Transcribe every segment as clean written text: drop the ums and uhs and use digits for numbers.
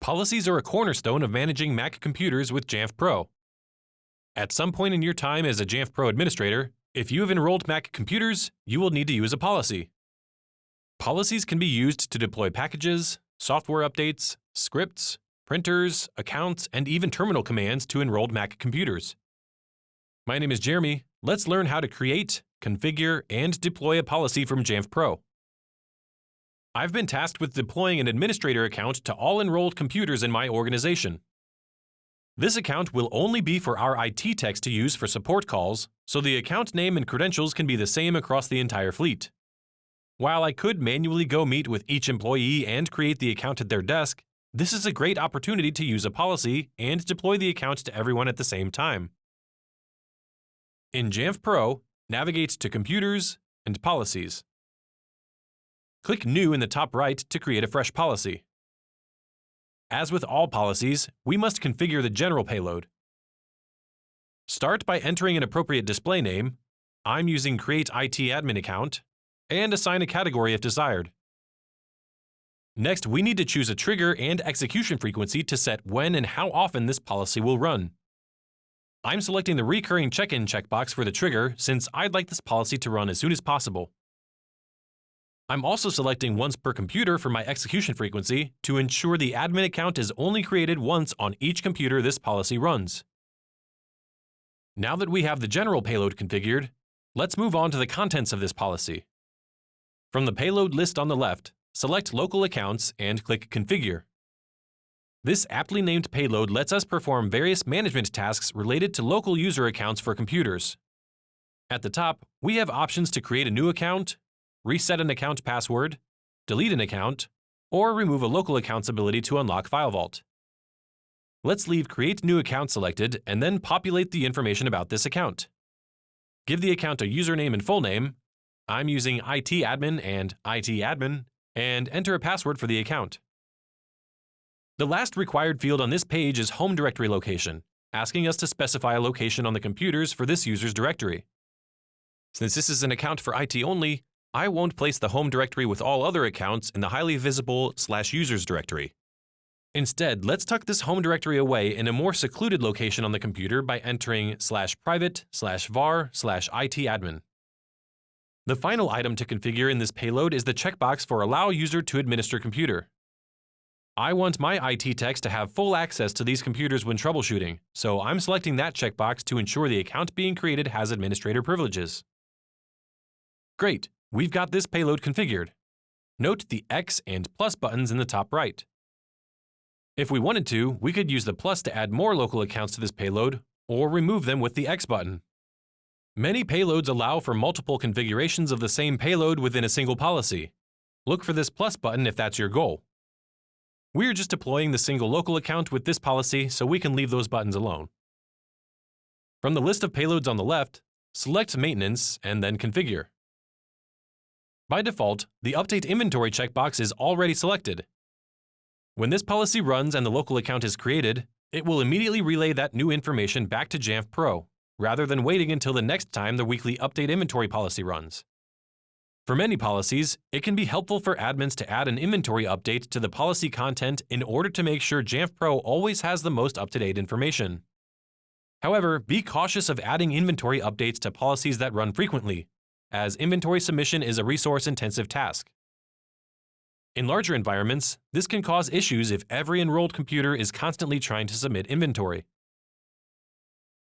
Policies are a cornerstone of managing Mac computers with Jamf Pro. At some point in your time as a Jamf Pro administrator, if you have enrolled Mac computers, you will need to use a policy. Policies can be used to deploy packages, software updates, scripts, printers, accounts, and even terminal commands to enrolled Mac computers. My name is Jeremy. Let's learn how to create, configure, and deploy a policy from Jamf Pro. I've been tasked with deploying an administrator account to all enrolled computers in my organization. This account will only be for our IT techs to use for support calls, so the account name and credentials can be the same across the entire fleet. While I could manually go meet with each employee and create the account at their desk, this is a great opportunity to use a policy and deploy the account to everyone at the same time. In Jamf Pro, navigate to Computers and Policies. Click New in the top right to create a fresh policy. As with all policies, we must configure the general payload. Start by entering an appropriate display name. I'm using Create IT Admin Account, and assign a category if desired. Next, we need to choose a trigger and execution frequency to set when and how often this policy will run. I'm selecting the recurring check-in checkbox for the trigger since I'd like this policy to run as soon as possible. I'm also selecting once per computer for my execution frequency to ensure the admin account is only created once on each computer this policy runs. Now that we have the general payload configured, let's move on to the contents of this policy. From the payload list on the left, select Local Accounts and click Configure. This aptly named payload lets us perform various management tasks related to local user accounts for computers. At the top, we have options to create a new account, reset an account password, delete an account, or remove a local account's ability to unlock File Vault. Let's leave Create New Account selected and then populate the information about this account. Give the account a username and full name. I'm using IT-admin and IT-admin, and enter a password for the account. The last required field on this page is Home Directory Location, asking us to specify a location on the computers for this user's directory. Since this is an account for IT only, I won't place the home directory with all other accounts in the highly visible /users directory. Instead, let's tuck this home directory away in a more secluded location on the computer by entering /private/var/IT-admin. The final item to configure in this payload is the checkbox for Allow User to Administer Computer. I want my IT techs to have full access to these computers when troubleshooting, so I'm selecting that checkbox to ensure the account being created has administrator privileges. Great! We've got this payload configured. Note the X and plus buttons in the top right. If we wanted to, we could use the plus to add more local accounts to this payload, or remove them with the X button. Many payloads allow for multiple configurations of the same payload within a single policy. Look for this plus button if that's your goal. We're just deploying the single local account with this policy, so we can leave those buttons alone. From the list of payloads on the left, select Maintenance and then Configure. By default, the Update Inventory checkbox is already selected. When this policy runs and the local account is created, it will immediately relay that new information back to Jamf Pro, rather than waiting until the next time the weekly Update Inventory policy runs. For many policies, it can be helpful for admins to add an inventory update to the policy content in order to make sure Jamf Pro always has the most up-to-date information. However, be cautious of adding inventory updates to policies that run frequently, as inventory submission is a resource-intensive task. In larger environments, this can cause issues if every enrolled computer is constantly trying to submit inventory.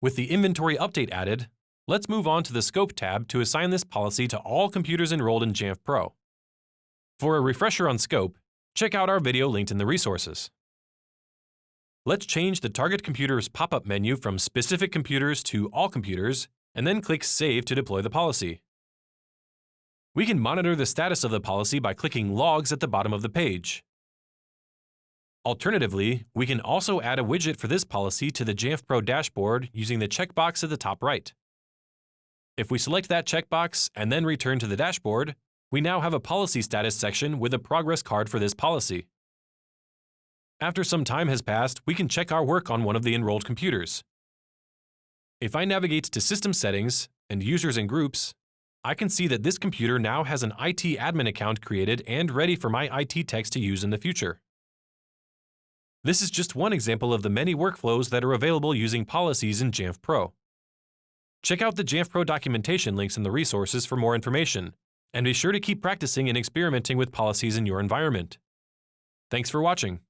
With the inventory update added, let's move on to the Scope tab to assign this policy to all computers enrolled in Jamf Pro. For a refresher on Scope, check out our video linked in the resources. Let's change the target computer's pop-up menu from Specific Computers to All Computers, and then click Save to deploy the policy. We can monitor the status of the policy by clicking Logs at the bottom of the page. Alternatively, we can also add a widget for this policy to the Jamf Pro dashboard using the checkbox at the top right. If we select that checkbox and then return to the dashboard, we now have a policy status section with a progress card for this policy. After some time has passed, we can check our work on one of the enrolled computers. If I navigate to System Settings and Users and Groups, I can see that this computer now has an IT admin account created and ready for my IT techs to use in the future. This is just one example of the many workflows that are available using policies in Jamf Pro. Check out the Jamf Pro documentation links in the resources for more information, and be sure to keep practicing and experimenting with policies in your environment. Thanks for watching.